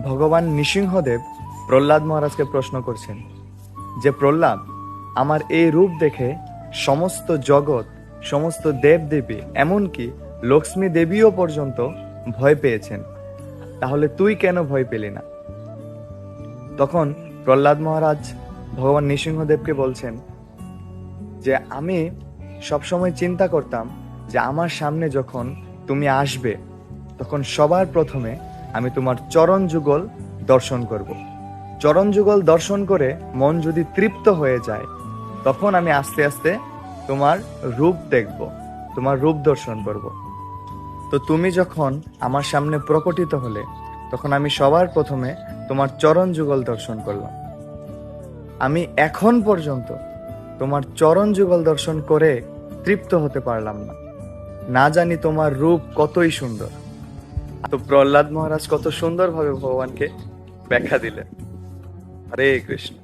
ভগবান নৃসিংহদেব প্রহ্লাদ মহারাজকে প্রশ্ন করছেন যে প্রহ্লাদ, আমার এই রূপ দেখে সমস্ত জগৎ, সমস্ত দেবদেবী, এমনকি লক্ষ্মী দেবীও পর্যন্ত ভয় পেয়েছেন, তাহলে তুই কেন ভয় পেলি না? তখন প্রহ্লাদ মহারাজ ভগবান নৃসিংহদেবকে বলছেন যে আমি সবসময় চিন্তা করতাম যে আমার সামনে যখন তুমি আসবে তখন সবার প্রথমে আমি তোমার চরণ যুগল দর্শন করব। চরণ যুগল দর্শন করে মন যদি তৃপ্ত হয়ে যায় তখন আমি আস্তে আস্তে তোমার রূপ দেখব, তোমার রূপ দর্শন করব। তো তুমি যখন আমার সামনে প্রকটিত হলে তখন আমি সবার প্রথমে তোমার চরণ যুগল দর্শন করলাম। আমি এখন পর্যন্ত তোমার চরণ যুগল দর্শন করে তৃপ্ত হতে পারলাম না, না জানি তোমার রূপ কতই সুন্দর। তো প্রহ্লাদ মহারাজ কত সুন্দরভাবে ভগবানকে ব্যাখ্যা দিলেন। হরে কৃষ্ণ।